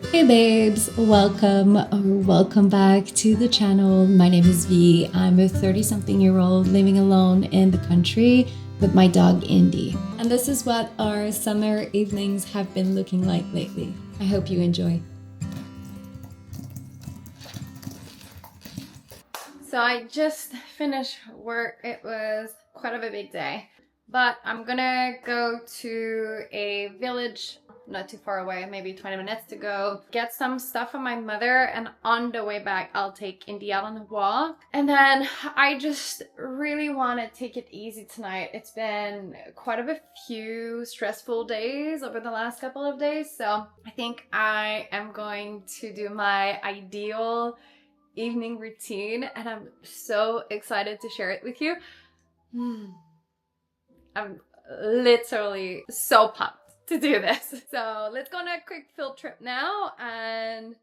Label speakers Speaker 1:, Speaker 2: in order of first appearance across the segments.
Speaker 1: Hey babes, welcome back to the channel. My name is V. I'm a 30-something-year-old living alone in the country with my dog Indy. And this is what our summer evenings have been looking like lately. I hope you enjoy.
Speaker 2: So I just finished work. It was quite of a big day, but I'm gonna go to a village not too far away, maybe 20 minutes to go get some stuff from my mother, and on the way back I'll take Indy out on a walk. And then I just really want to take it easy tonight. It's been quite of a few stressful days over the last couple of days, so I think I am going to do my ideal evening routine, and I'm so excited to share it with you. I'm literally so pumped to do this. So let's go on a quick field trip now, and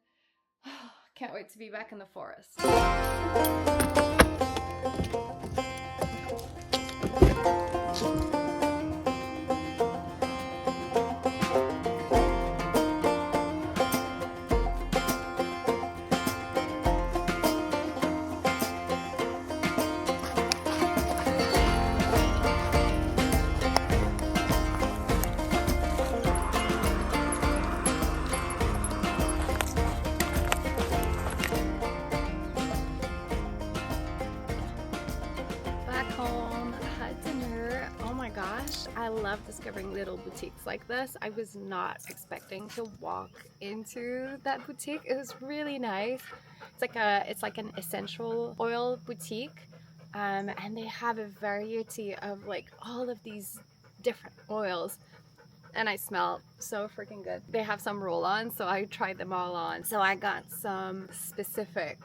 Speaker 2: can't wait to be back in the forest. Home, had dinner. Oh my gosh, I love discovering little boutiques like this. I was not expecting to walk into that boutique. It was really nice. It's like an essential oil boutique, and they have a variety of like all of these different oils, and I smell so freaking good. They have some roll-ons, so I tried them all on. So I got some specific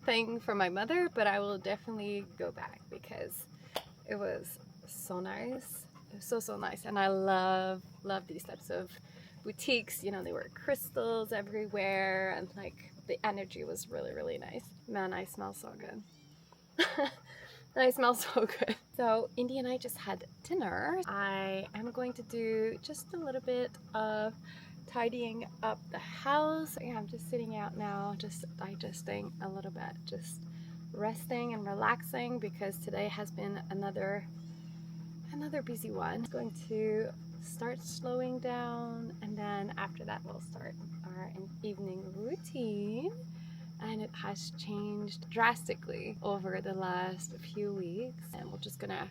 Speaker 2: thing for my mother, but I will definitely go back because it was so nice. It was so nice, and I love these types of boutiques. You know, they were crystals everywhere, and like the energy was really nice. Man, I smell so good. I smell so good. So Indy and I just had dinner. I am going to do just a little bit of tidying up the house. Yeah, I'm just sitting out now, just digesting a little bit, just resting and relaxing, because today has been another busy one. I'm going to start slowing down, and then after that we'll start our evening routine. And it has changed drastically over the last few weeks, and we're just gonna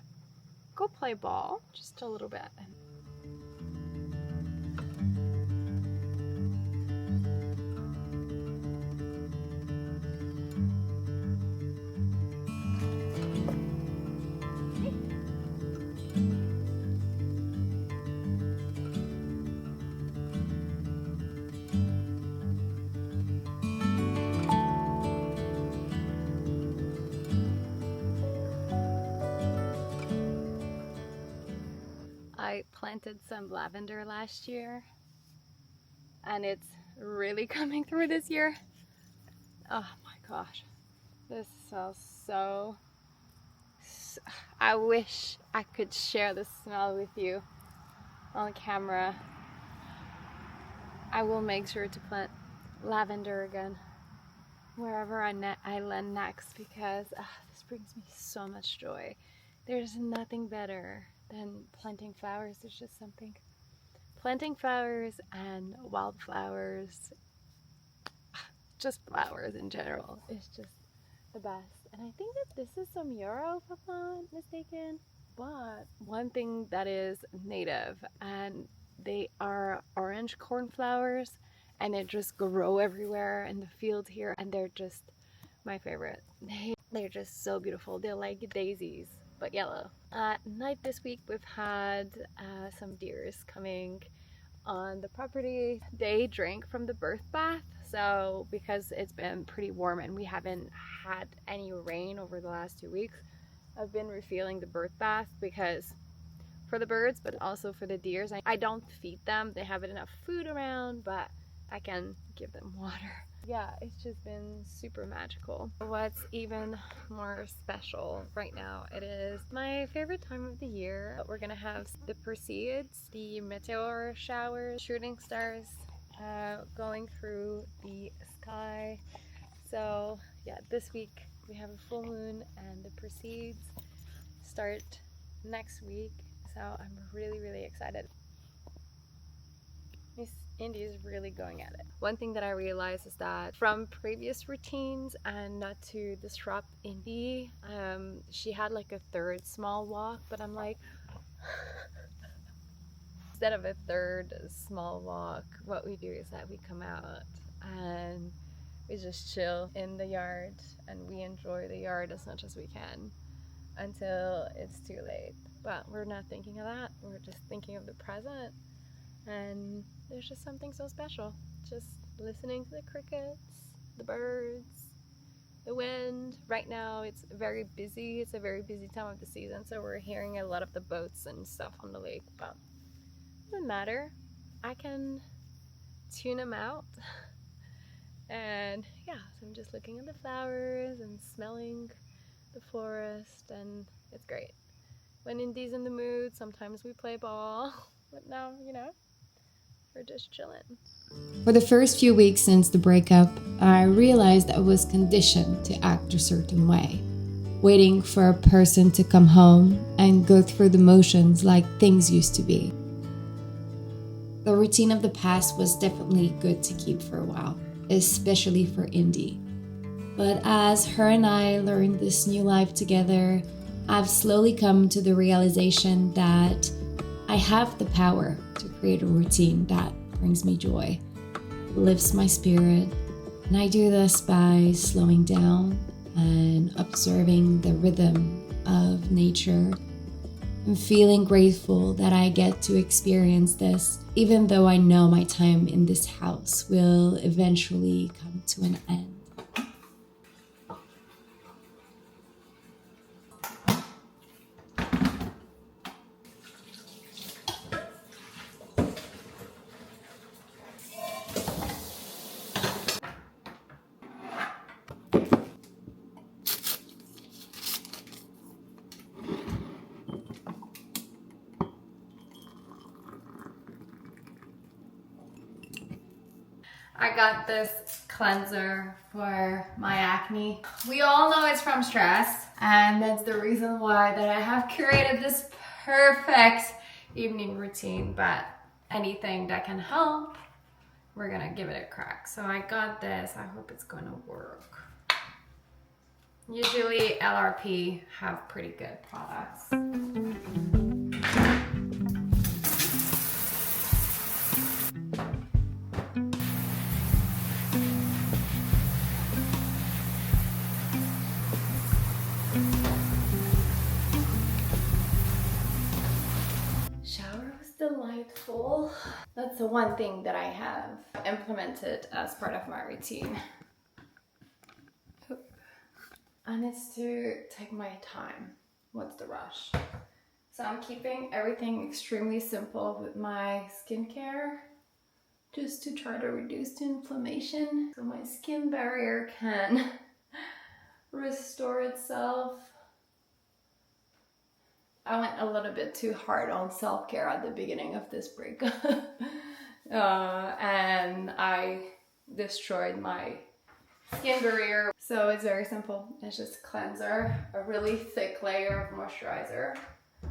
Speaker 2: go play ball just a little bit. I planted some lavender last year, and it's really coming through this year. Oh my gosh, this smells so... I wish I could share the smell with you on camera. I will make sure to plant lavender again wherever I land next, because this brings me so much joy. There's nothing better than planting flowers. There's just something. Planting flowers and wildflowers, just flowers in general, is just the best. And I think that this is some Euro, if I'm not mistaken. But one thing that is native, and they are orange cornflowers, and they just grow everywhere in the field here, and they're just my favorite. They're just so beautiful. They're like daisies, but yellow. At night this week we've had some deers coming on the property. They drank from the birth bath, so because it's been pretty warm and we haven't had any rain over the last 2 weeks, I've been refilling the birth bath, because for the birds, but also for the deers. I don't feed them. They have enough food around, but I can give them water. Yeah, it's just been super magical. What's even more special right now, it is my favorite time of the year. We're gonna have the Perseids, the meteor showers, shooting stars, going through the sky. So yeah, this week we have a full moon and the proceeds start next week. So I'm really excited. Miss Indy is really going at it. One thing that I realized is that from previous routines, and not to disrupt Indy, she had like a third small walk, but I'm like, instead of a third small walk, what we do is that we come out and we just chill in the yard and we enjoy the yard as much as we can until it's too late. But we're not thinking of that. We're just thinking of the present. And there's just something so special. Just listening to the crickets, the birds, the wind. Right now it's very busy. It's a very busy time of the season, so we're hearing a lot of the boats and stuff on the lake, but it doesn't matter. I can tune them out. And yeah, so I'm just looking at the flowers and smelling the forest, and it's great. When Indy's in the mood, sometimes we play ball, but now, we're just chilling.
Speaker 1: For the first few weeks since the breakup, I realized I was conditioned to act a certain way, waiting for a person to come home and go through the motions like things used to be. The routine of the past was definitely good to keep for a while, especially for Indy. But as her and I learned this new life together, I've slowly come to the realization that I have the power to create a routine that brings me joy, lifts my spirit, and I do this by slowing down and observing the rhythm of nature. I'm feeling grateful that I get to experience this, even though I know my time in this house will eventually come to an end.
Speaker 2: I got this cleanser for my acne. We all know it's from stress, and that's the reason why that I have curated this perfect evening routine, but anything that can help, we're gonna give it a crack. So I got this, I hope it's gonna work. Usually LRP have pretty good products. Shower was delightful. That's the one thing that I have implemented as part of my routine. And it's to take my time. What's the rush? So I'm keeping everything extremely simple with my skincare, just to try to reduce the inflammation so my skin barrier can restore itself. I went a little bit too hard on self-care at the beginning of this breakup. And I destroyed my skin barrier. So it's very simple. It's just cleanser, a really thick layer of moisturizer.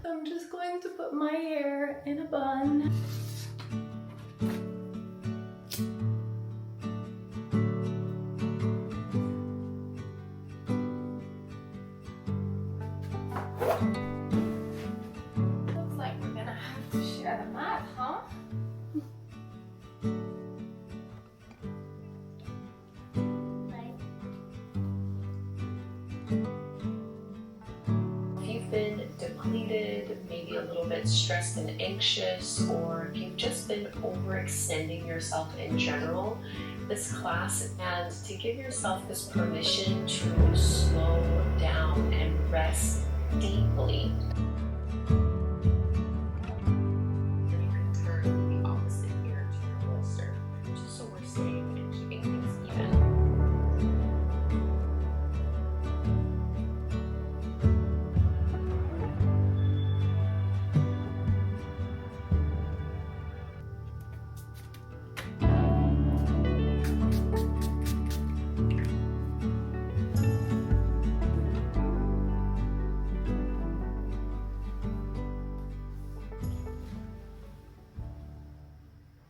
Speaker 2: I'm just going to put my hair in a bun. Looks like we're gonna have to share the mat, huh?
Speaker 3: If you've been depleted, maybe a little bit stressed and anxious, or if you've just been overextending yourself in general, this class, and to give yourself this permission to slow down and rest deeply. And you can turn the opposite ear to your holster, just so we're staying and keeping things even.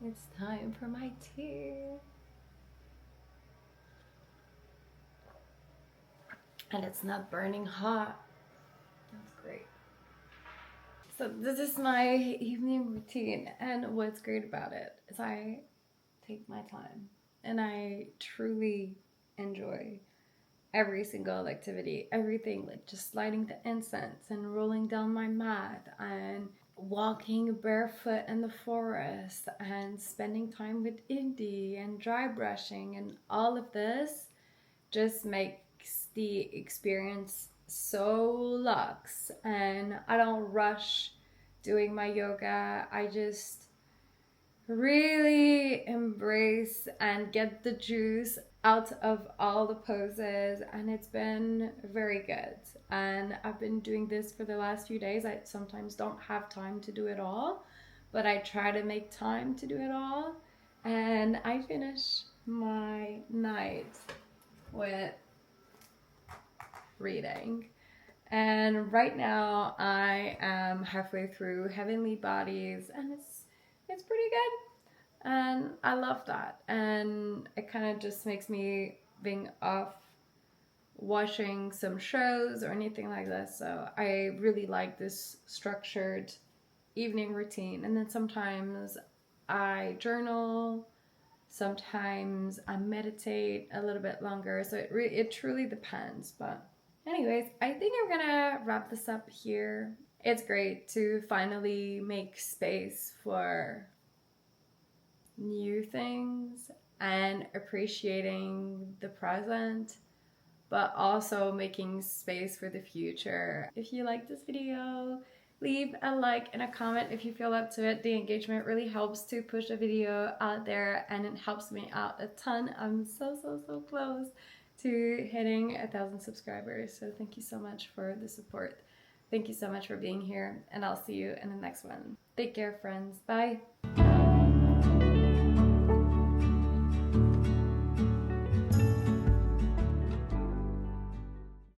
Speaker 2: It's time for my tea. And it's not burning hot. That's great. So this is my evening routine, and what's great about it is I take my time and I truly enjoy every single activity, everything, like just lighting the incense and rolling down my mat and walking barefoot in the forest and spending time with Indy and dry brushing, and all of this just makes the experience so luxe. And I don't rush doing my yoga. I just really embrace and get the juice out of all the poses, and it's been very good. And I've been doing this for the last few days. I sometimes don't have time to do it all, but I try to make time to do it all. And I finish my night with reading. And right now I am halfway through Heavenly Bodies, and it's pretty good. And I love that. And it kind of just makes me being off watching some shows or anything like this. So I really like this structured evening routine. And then sometimes I journal, sometimes I meditate a little bit longer. So it truly depends. But anyways, I think I'm gonna wrap this up here. It's great to finally make space for new things and appreciating the present, but also making space for the future. If you like this video, leave a like and a comment if you feel up to it. The engagement really helps to push the video out there, and it helps me out a ton. I'm so close to hitting 1,000 subscribers, so thank you so much for the support. Thank you so much for being here, and I'll see you in the next one. Take care, friends. Bye.